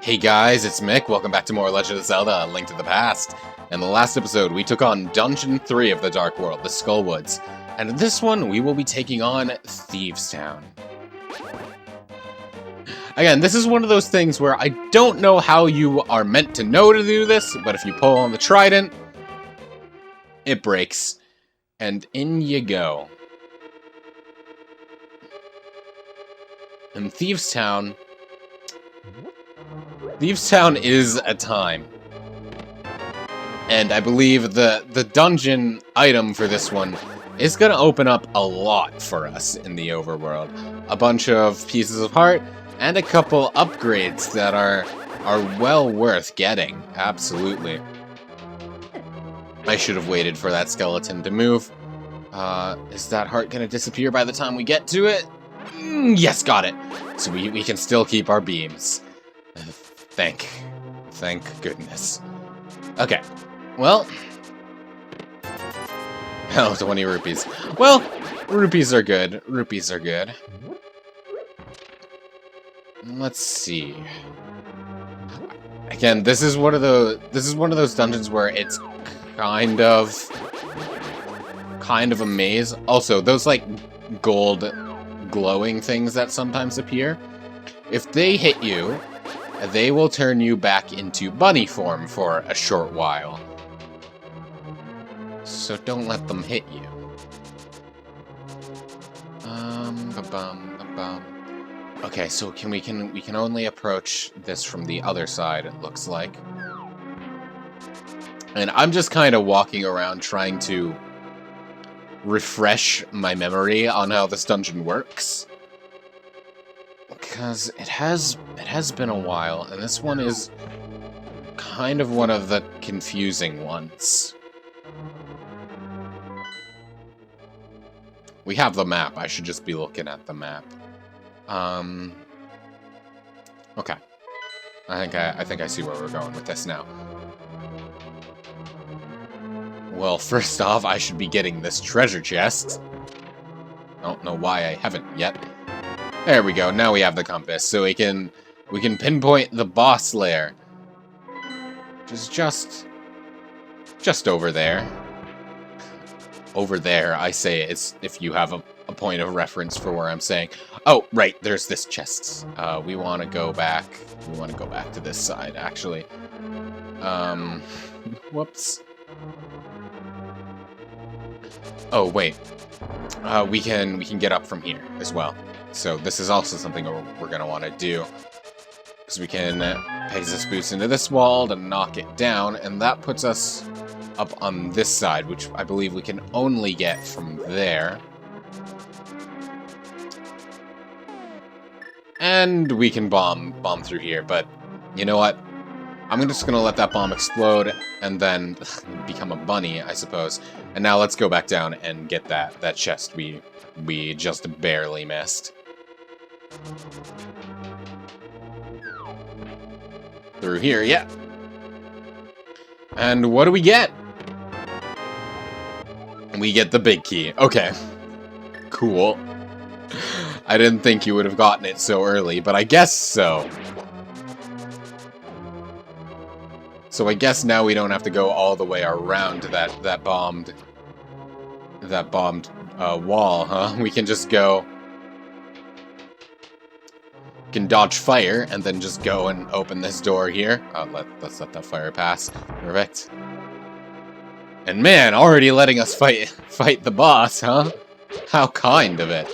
Hey guys, it's Mick. Welcome back to more Legend of Zelda: A Link to the Past. In the last episode, we took on Dungeon 3 of the Dark World, the Skullwoods. And in this one, we will be taking on Thieves Town. Again, this is one of those things where I don't know how you are meant to know to do this, but if you pull on the trident, it breaks. And in you go. In Thieves Town is a time. And I believe the dungeon item for this one is going to open up a lot for us in the overworld. A bunch of pieces of heart and a couple upgrades that are well worth getting. Absolutely. I should have waited for that skeleton to move. Is that heart going to disappear by the time we get to it? Yes, got it. So we can still keep our beams. Thank goodness. Okay, well... Oh, 20 rupees. Well, rupees are good. Rupees are good. Let's see. Again, this is one of those dungeons where it's kind of a maze. Also, those like gold glowing things that sometimes appear, if they hit you, they will turn you back into bunny form for a short while. So don't let them hit you. Okay, so we can only approach this from the other side, it looks like. And I'm just kind of walking around trying to refresh my memory on how this dungeon works. Because it has been a while, and this one is kind of one of the confusing ones. We have the map. I should just be looking at the map. Okay. I think I see where we're going with this now. Well, first off, I should be getting this treasure chest. I don't know why I haven't yet. There we go. Now we have the compass, so we can pinpoint the boss lair, which is just over there. Over there, I say it's if you have a point of reference for where I'm saying. Oh, right. There's this chest. We want to go back. We want to go back to this side, actually. Whoops. Oh wait. We can get up from here as well. So this is also something we're going to want to do. Because we can Pegasus boost into this wall to knock it down, and that puts us up on this side, which I believe we can only get from there. And we can bomb through here, but you know what? I'm just going to let that bomb explode and then become a bunny, I suppose. And now let's go back down and get that chest we just barely missed. Through here, yeah. And what do we get? We get the big key. Okay. Cool. I didn't think you would have gotten it so early, but I guess so. So I guess now we don't have to go all the way around that bombed wall, huh? We can just go. Can dodge fire and then just go and open this door here. Let's let that fire pass. Perfect. And man, already letting us fight the boss, huh? How kind of it.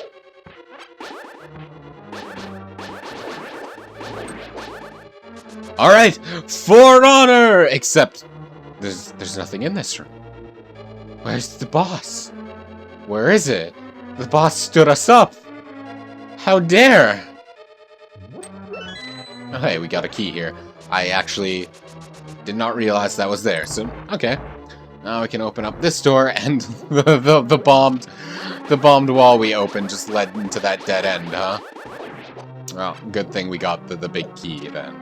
All right, for honor. Except there's nothing in this room. Where's the boss? Where is it? The boss stood us up. How dare? Oh, hey, we got a key here. I actually did not realize that was there, so okay. Now we can open up this door, and the bombed wall we opened just led into that dead end, huh? Well, good thing we got the big key then.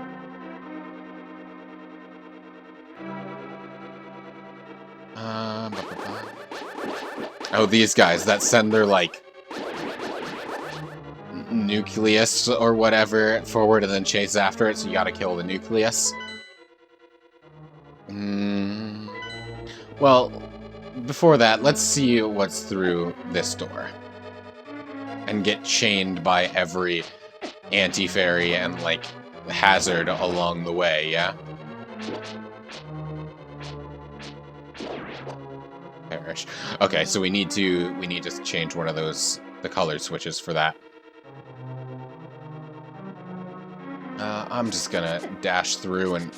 Oh, these guys that send their like nucleus or whatever forward and then chase after it, so you gotta kill the nucleus. Well, before that, let's see what's through this door. And get chained by every AntiFairy and, like, hazard along the way, yeah? Perish. Okay, so we need to change one of those, the color switches for that. I'm just gonna dash through and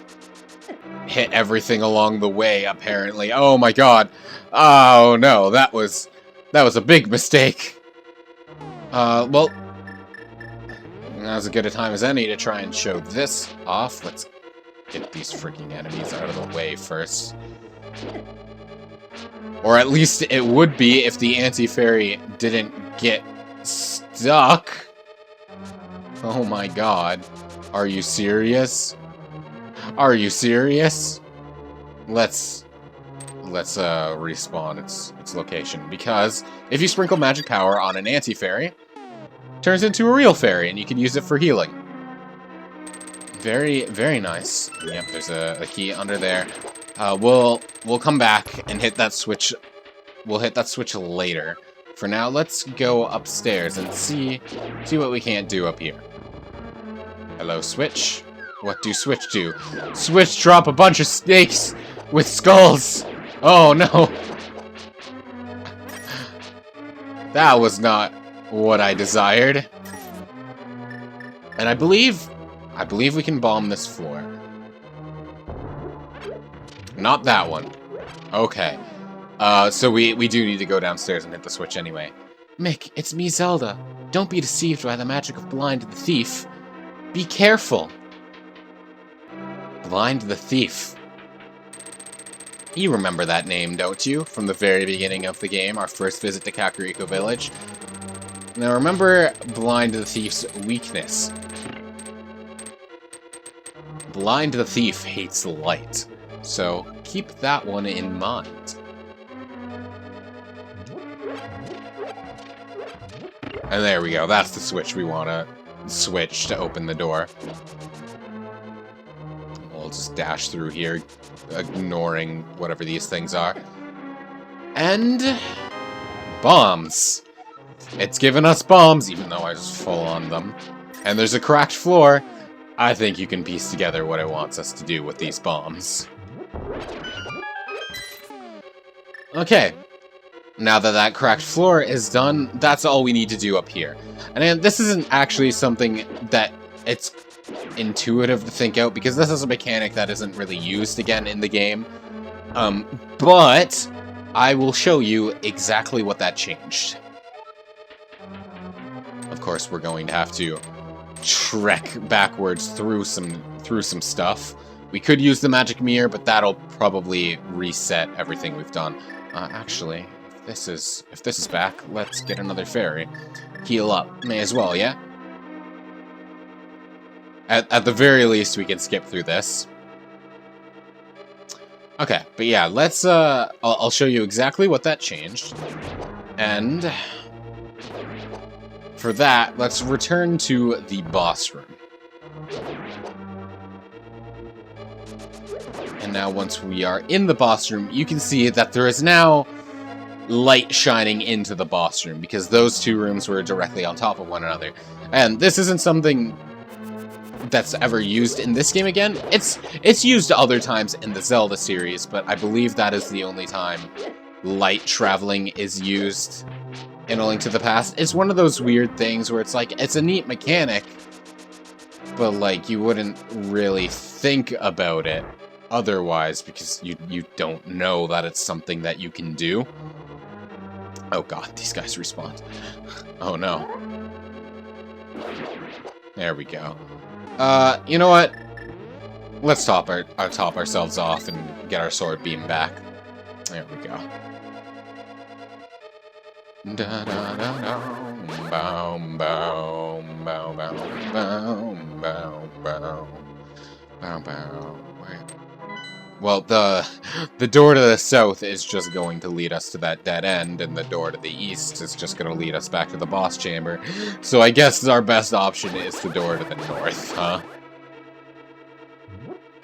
hit everything along the way, apparently. Oh my god. Oh no, that was a big mistake. Well, now's as good a time as any to try and show this off. Let's get these freaking enemies out of the way first. Or at least it would be if the AntiFairy didn't get stuck. Oh my god. Are you serious? Are you serious? Let's respawn its location, because if you sprinkle magic power on an AntiFairy, it turns into a real fairy, and you can use it for healing. Very, very nice. Yep, there's a key under there. We'll come back and hit that switch. We'll hit that switch later. For now, let's go upstairs and see what we can't do up here. Hello, switch. What do switch do? Switch drop a bunch of snakes with skulls. Oh no. That was not what I desired. And I believe we can bomb this floor. Not that one. Okay. So we do need to go downstairs and hit the switch anyway. Mick, it's me, Zelda. Don't be deceived by the magic of Blind the Thief. Be careful. Blind the Thief. You remember that name, don't you? From the very beginning of the game, our first visit to Kakariko Village. Now remember Blind the Thief's weakness. Blind the Thief hates light. So keep that one in mind. And there we go, that's the switch we want to switch to open the door. We'll just dash through here, ignoring whatever these things are. And bombs. It's given us bombs, even though I just fall on them. And there's a cracked floor. I think you can piece together what it wants us to do with these bombs. Okay. Now that that cracked floor is done, that's all we need to do up here. And this isn't actually something that it's intuitive to think out, because this is a mechanic that isn't really used again in the game. But I will show you exactly what that changed. Of course, we're going to have to trek backwards through some stuff. We could use the magic mirror, but that'll probably reset everything we've done. Actually, if this is back, let's get another fairy. Heal up. May as well, yeah? At the very least, we can skip through this. Okay, but yeah, let's, I'll show you exactly what that changed. And for that, let's return to the boss room. And now once we are in the boss room, you can see that there is now light shining into the boss room, because those two rooms were directly on top of one another. And this isn't something that's ever used in this game again. It's used other times in the Zelda series, but I believe that is the only time light traveling is used in A Link to the Past. It's one of those weird things where it's like, it's a neat mechanic, but like, you wouldn't really think about it otherwise, because you don't know that it's something that you can do. Oh god, these guys respawn. Oh no. There we go. You know what? Let's top ourselves off and get our sword beam back. There we go. Da da da da, bow bow bow bow bow bow bow bow bow. Well, the door to the south is just going to lead us to that dead end, and the door to the east is just going to lead us back to the boss chamber. So I guess our best option is the door to the north, huh?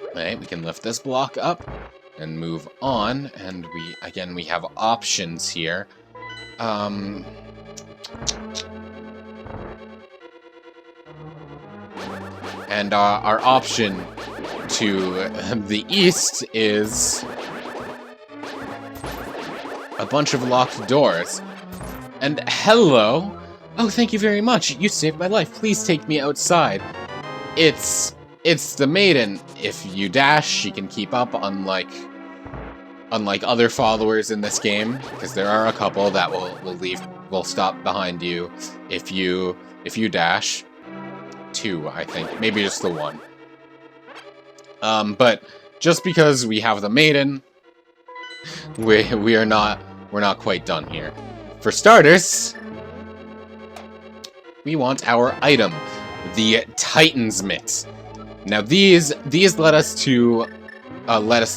Alright, we can lift this block up and move on, and we have options here. And our option to the east is a bunch of locked doors. And hello! Oh, thank you very much. You saved my life. Please take me outside. It's the maiden. If you dash, she can keep up, unlike other followers in this game, because there are a couple that will stop behind you if you dash. 2, I think. Maybe just the 1. But just because we have the maiden, we're not quite done here. For starters, we want our item, the Titan's Mitt. Now these let us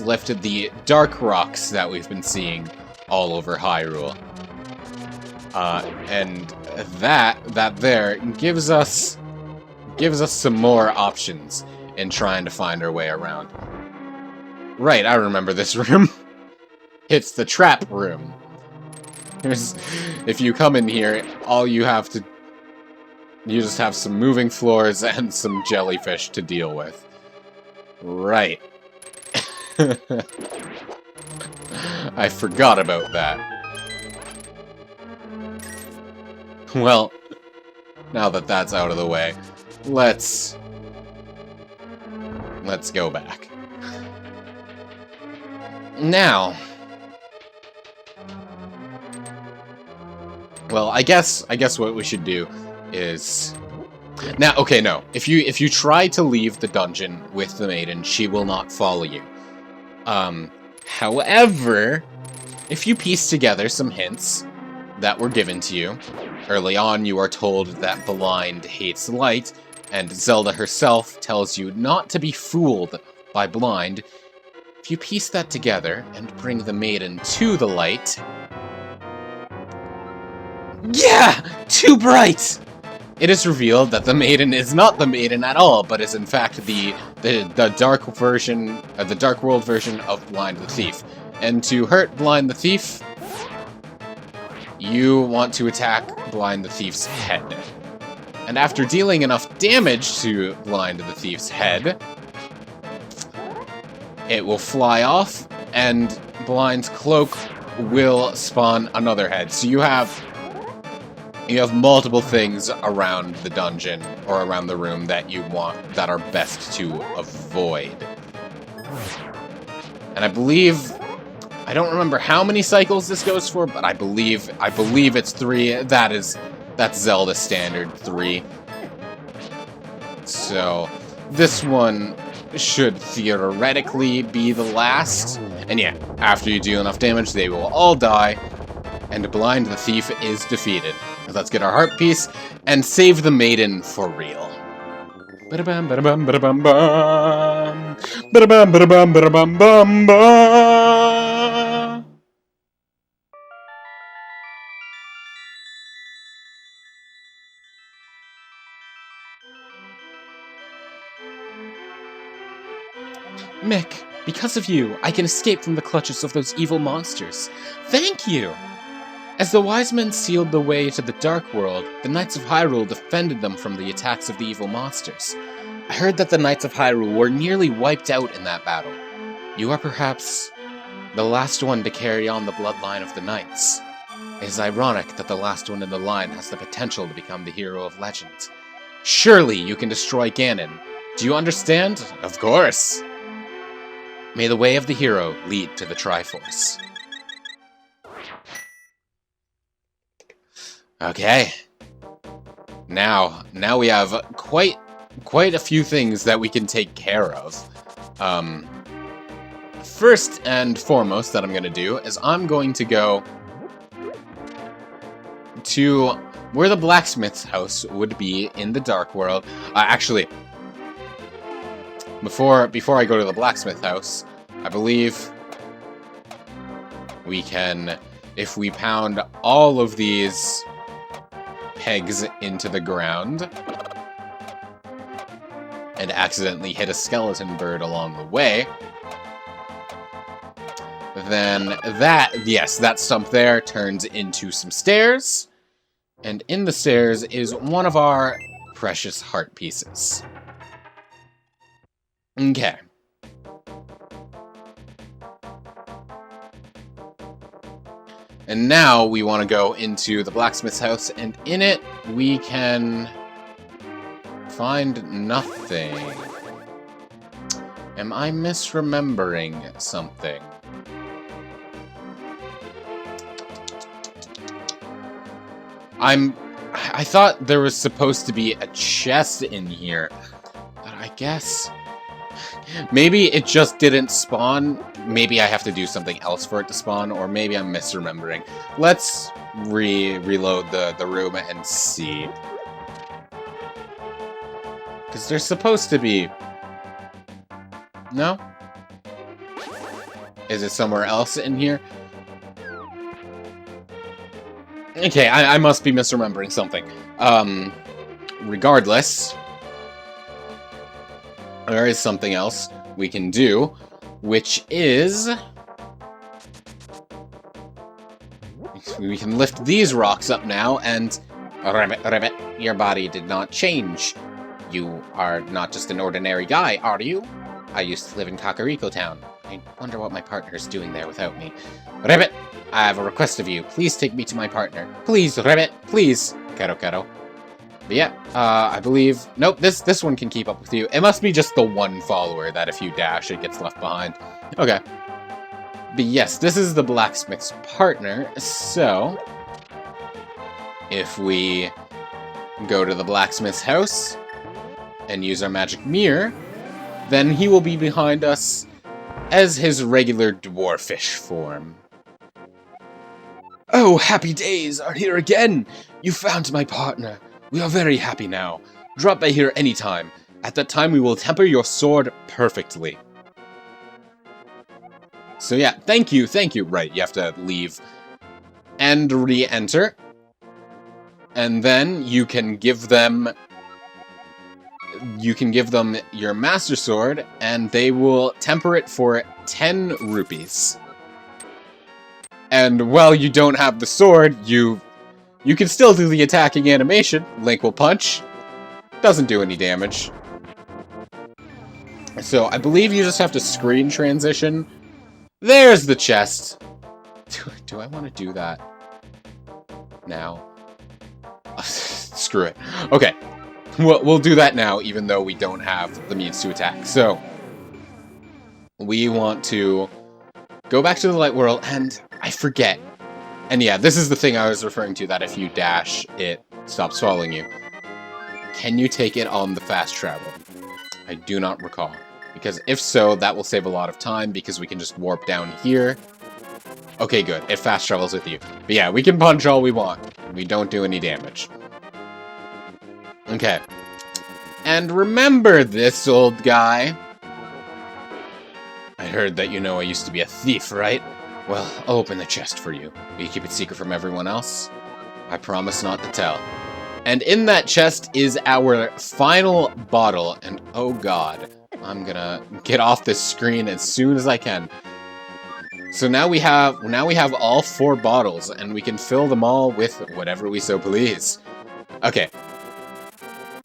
lift the dark rocks that we've been seeing all over Hyrule. And that there gives us some more options in trying to find our way around. Right, I remember this room. It's the trap room. If you come in here, you just have some moving floors and some jellyfish to deal with. Right. I forgot about that. Well, now that that's out of the way, let's go back. Now, well, I guess what we should do is now. Okay, no. If you try to leave the dungeon with the maiden, she will not follow you. However, if you piece together some hints that were given to you early on, you are told that blind hates light, and Zelda herself tells you not to be fooled by blind. If you piece that together and bring the maiden to the light... Yeah! Too bright! It is revealed that the maiden is not the maiden at all, but is in fact the dark version, the Dark World version of Blind the Thief. And to hurt Blind the Thief, you want to attack Blind the Thief's head. And after dealing enough damage to Blind the Thief's head, it will fly off, and Blind's cloak will spawn another head. So you have multiple things around the dungeon or around the room that you want, that are best to avoid. And I believe, I don't remember how many cycles this goes for, but I believe it's 3. That's Zelda standard 3. So this one should theoretically be the last. And yeah, after you do enough damage, they will all die, and Blind the Thief is defeated. Let's get our heart piece and save the maiden for real. Ba-da-bam, ba-da-bam, ba-da-bam, bam. Ba-da-bam, ba-da-bam, ba-da-bam, bam, ba. Mick, because of you, I can escape from the clutches of those evil monsters. Thank you! As the wise men sealed the way to the Dark World, the Knights of Hyrule defended them from the attacks of the evil monsters. I heard that the Knights of Hyrule were nearly wiped out in that battle. You are perhaps the last one to carry on the bloodline of the Knights. It is ironic that the last one in the line has the potential to become the hero of legend. Surely you can destroy Ganon. Do you understand? Of course! May the way of the hero lead to the Triforce. Okay. Now we have quite a few things that we can take care of. First and foremost that I'm going to do is I'm going to go to where the Blacksmiths House would be in the Dark World. Actually, before I go to the Blacksmith House, I believe we can, if we pound all of these pegs into the ground and accidentally hit a skeleton bird along the way, then that, yes, that stump there turns into some stairs, and in the stairs is one of our precious heart pieces. Okay. And now we want to go into the Blacksmiths House, and in it we can find nothing. Am I misremembering something? I thought there was supposed to be a chest in here, but I guess maybe it just didn't spawn. Maybe I have to do something else for it to spawn, or maybe I'm misremembering. Let's reload the room and see. Because there's supposed to be... No? Is it somewhere else in here? Okay, I must be misremembering something. Regardless, there is something else we can do, which is... we can lift these rocks up now, and... Ribbit, your body did not change. You are not just an ordinary guy, are you? I used to live in Kakariko Town. I wonder what my partner's doing there without me. Ribbit, I have a request of you. Please take me to my partner. Please, Ribbit, please. Kero. But yeah, I believe... Nope, this one can keep up with you. It must be just the one follower that if you dash, it gets left behind. Okay. But yes, this is the blacksmith's partner, so... if we go to the blacksmith's house and use our magic mirror, then he will be behind us as his regular dwarfish form. Oh, happy days are here again! You found my partner. We are very happy now. Drop by here anytime. At that time, we will temper your sword perfectly. So yeah, thank you. Right, you have to leave and re-enter. And then you can give them... your Master Sword, and they will temper it for 10 rupees. And while you don't have the sword, you can still do the attacking animation. Link will punch. Doesn't do any damage. So I believe you just have to screen transition. There's the chest. Do I want to do that now? Screw it. Okay. We'll do that now, even though we don't have the means to attack. So, we want to go back to the light world, and I forget. And yeah, this is the thing I was referring to, that if you dash, it stops following you. Can you take it on the fast travel? I do not recall. Because if so, that will save a lot of time, because we can just warp down here. Okay, good. It fast travels with you. But yeah, we can punch all we want. We don't do any damage. Okay. And remember this, old guy. I heard that you know I used to be a thief, right? Well, I'll open the chest for you. Will you keep it secret from everyone else? I promise not to tell. And in that chest is our final bottle, and oh god, I'm gonna get off this screen as soon as I can. So now we have all 4 bottles, and we can fill them all with whatever we so please. Okay.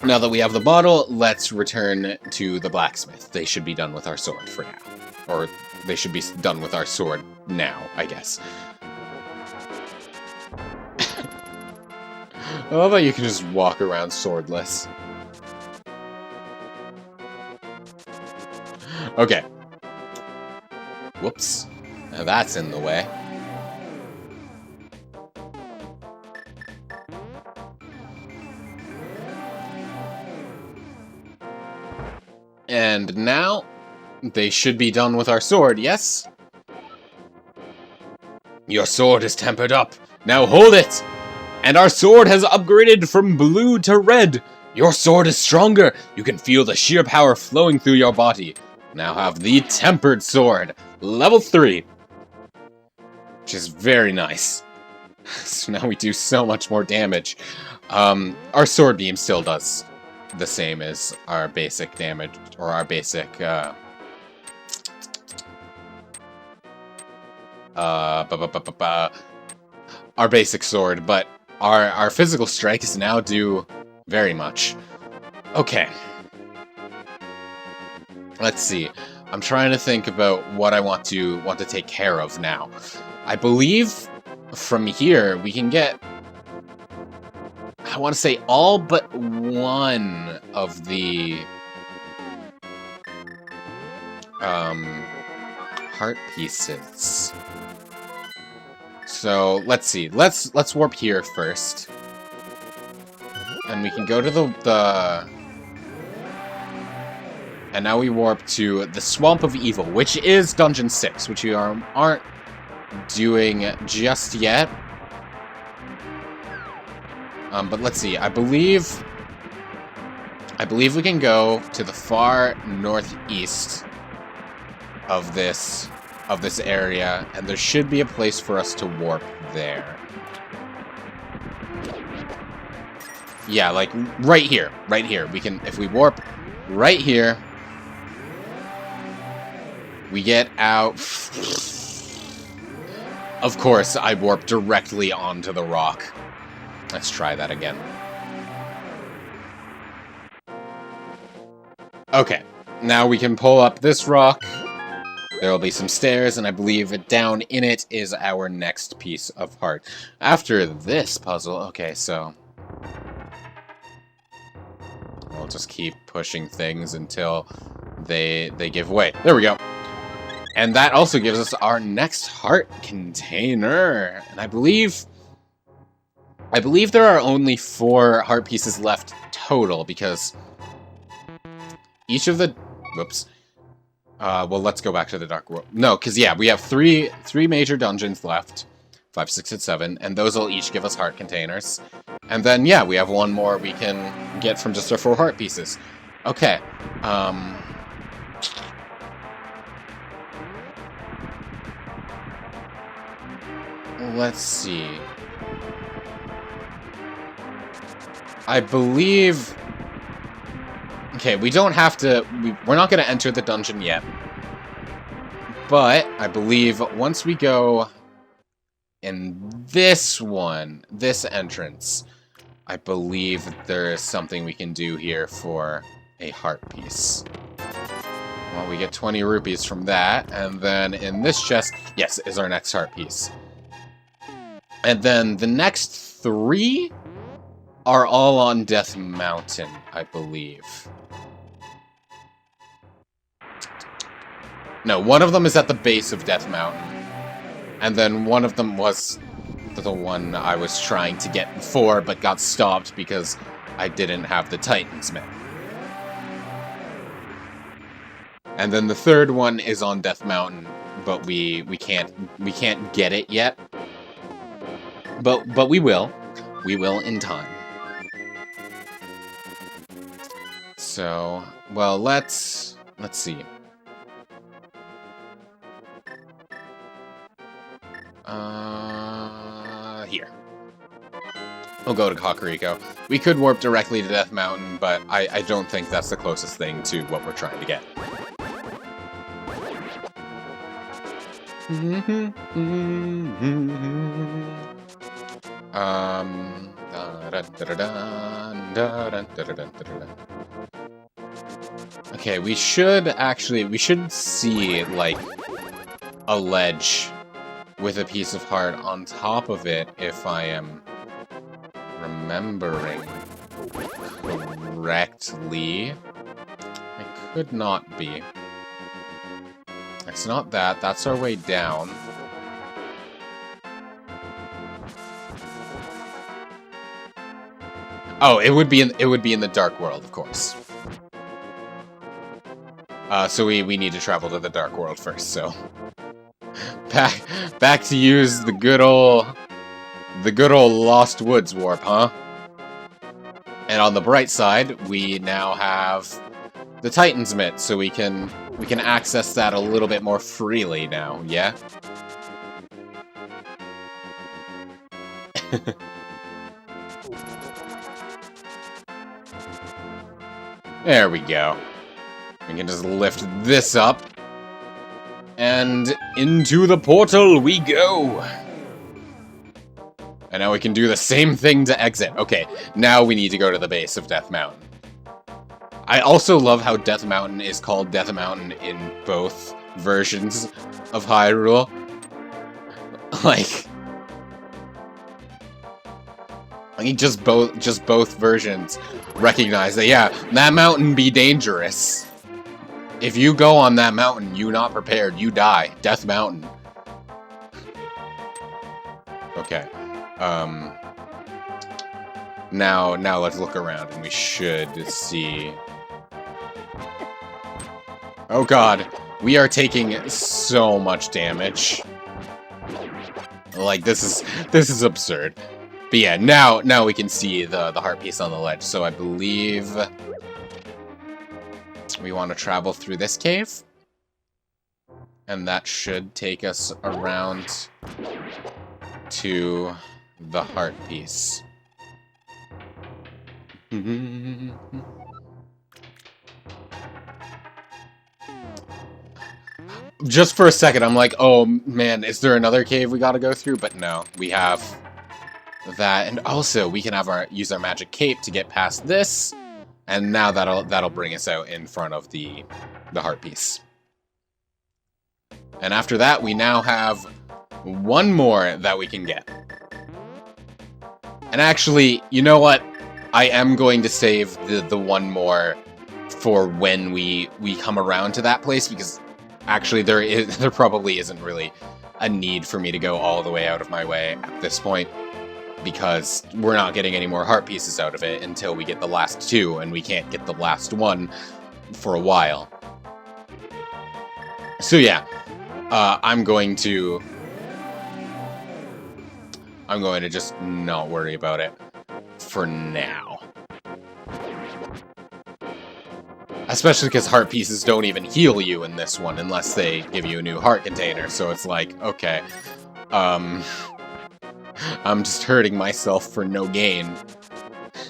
Now that we have the bottle, let's return to the blacksmith. They should be done with our sword for now. Or they should be done with our sword now, I guess. I love how you can just walk around swordless. Okay. Whoops. Now that's in the way. And now, they should be done with our sword, yes? Your sword is tempered up. Now hold it! And our sword has upgraded from blue to red. Your sword is stronger. You can feel the sheer power flowing through your body. now have the Tempered Sword, level 3. Which is very nice. So now we do so much more damage. Our Sword Beam still does the same as our basic damage, or our basic, our basic sword, but our physical strikes now do very much. Okay. Let's see. I'm trying to think about what I want to take care of now. I believe from here we can get, I want to say, all but one of the heart pieces. So let's see. Let's warp here first, and we can go to the and now we warp to the Swamp of Evil, which is Dungeon 6, which we aren't doing just yet. But let's see. I believe we can go to the far northeast of this area, and there should be a place for us to warp there. Yeah, like right here. We can, if we warp right here, we get out. Of course, I warp directly onto the rock. Let's try that again. Okay, now we can pull up this rock. There will be some stairs, and I believe down in it is our next piece of heart. After this puzzle, okay, so we'll just keep pushing things until they give way. There we go. And that also gives us our next heart container. And I believe there are only 4 heart pieces left total, because each of the... Whoops. Well, let's go back to the Dark World. No, because, yeah, we have three major dungeons left. 5, 6, and 7. And those will each give us heart containers. And then, yeah, we have one more we can get from just our 4 heart pieces. Okay. Let's see. I believe... Okay, we don't have to... We're not going to enter the dungeon yet. But I believe once we go in this one, this entrance, I believe there is something we can do here for a heart piece. Well, we get 20 rupees from that, and then in this chest, yes, is our next heart piece. And then the next 3 are all on Death Mountain, I believe. No, one of them is at the base of Death Mountain. And then one of them was the one I was trying to get before, but got stopped because I didn't have the Titansmith. And then the third one is on Death Mountain, but we can't get it yet. But we will. We will in time. So, well, let's see. Here. We'll go to Kakariko. We could warp directly to Death Mountain, but I don't think that's the closest thing to what we're trying to get. Okay, we should see, like, a ledge with a piece of heart on top of it, if I am remembering correctly. I could not be. It's not that. That's our way down. Oh, it would be in the Dark World, of course. So we need to travel to the Dark World first. So back to use the good old Lost Woods warp, huh? And on the bright side, we now have the Titansmith, so we can we can access that a little bit more freely now, yeah? There we go. We can just lift this up. And into the portal we go! And now we can do the same thing to exit. Okay, now we need to go to the base of Death Mountain. I also love how Death Mountain is called Death Mountain in both versions of Hyrule. Like just both versions recognize that, yeah, that mountain be dangerous. If you go on that mountain, you not prepared, you die. Death Mountain. Okay. Now let's look around and we should see. Oh god, we are taking so much damage. Like, this is absurd. But yeah, now we can see the heart piece on the ledge, so I believe we want to travel through this cave. And that should take us around to the heart piece. Just for a second, I'm like, oh man, is there another cave we gotta go through? But no, we have that, and also we can have use our magic cape to get past this, and now that'll bring us out in front of the heart piece. And after that, we now have one more that we can get. And actually, you know what? I am going to save the one more for when we come around to that place, because actually there probably isn't really a need for me to go all the way out of my way at this point, because we're not getting any more heart pieces out of it until we get the last two, and we can't get the last one for a while. So yeah, I'm going to just not worry about it for now. Especially because heart pieces don't even heal you in this one unless they give you a new heart container, so it's like, okay, I'm just hurting myself for no gain.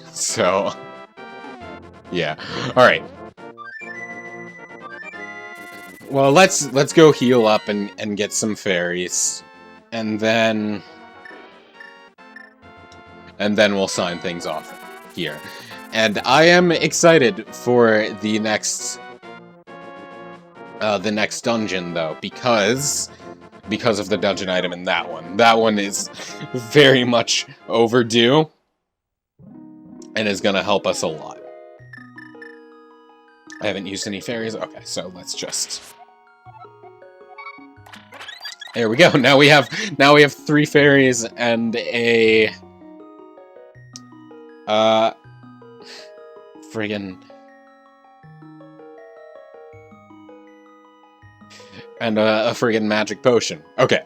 So, yeah. Alright. Well, let's go heal up and get some fairies. And then we'll sign things off here. And I am excited for the next dungeon, though, because of the dungeon item in that one. That one is very much overdue, and is gonna help us a lot. I haven't used any fairies. Okay, so let's just... There we go. Now we have 3 fairies and a friggin' and a friggin' magic potion. Okay.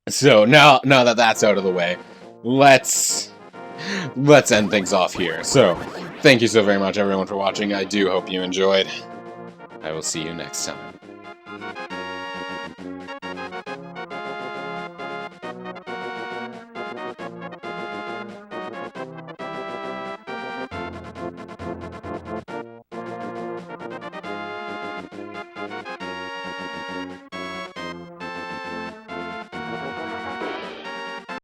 So now that that's out of the way, let's end things off here. So, thank you so very much everyone for watching. I do hope you enjoyed. I will see you next time.